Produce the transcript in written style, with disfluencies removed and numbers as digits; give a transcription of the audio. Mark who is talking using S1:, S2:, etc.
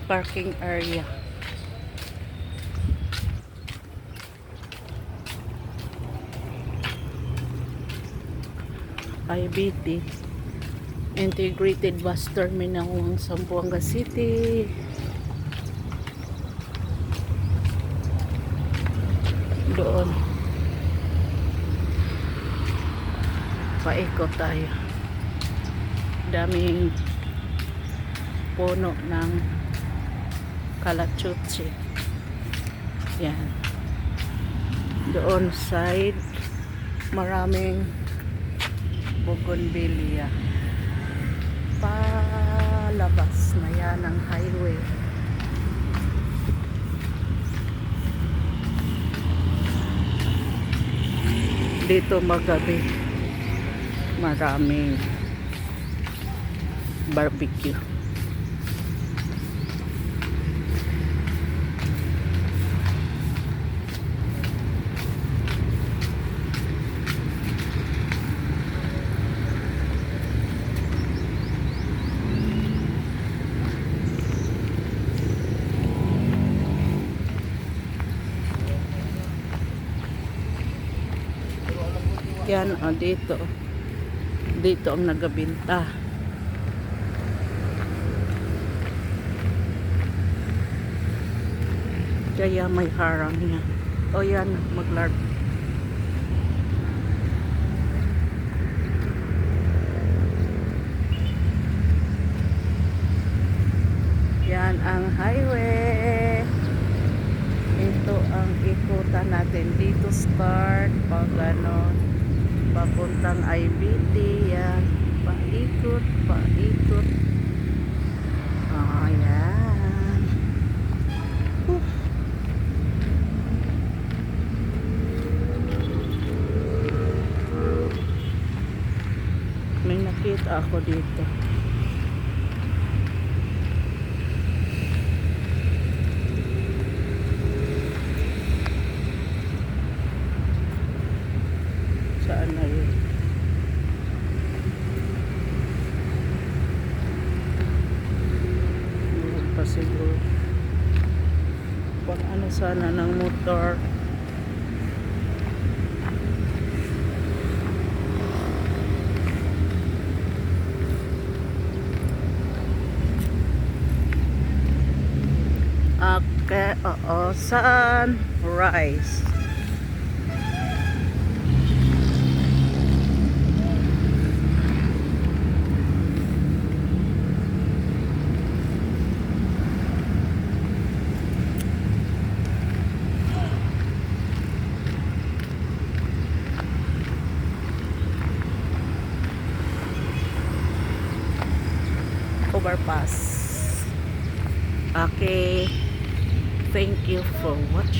S1: parking area. IBT Integrated Bus Terminal ng Zamboanga City. Doon paikot tayo. Daming puno ng kalachuchi. Yan. Doon side maraming bougainvillea. Palabas na yan ang highway. Dito magabi maraming barbecue. Yan, dito ang nagabinta. Kaya may harang niya. O yan, maglarp. Yan ang highway. Ito ang ikutan natin. Dito start pag ano papuntang IBT. Yan, paikot ayan. May nakita ako dito. Saan na yun? Meron pa siguro. Kung ano sana ng motor. Okay, oo. Saan? Rice. Overpass. Okay. Thank you for watching.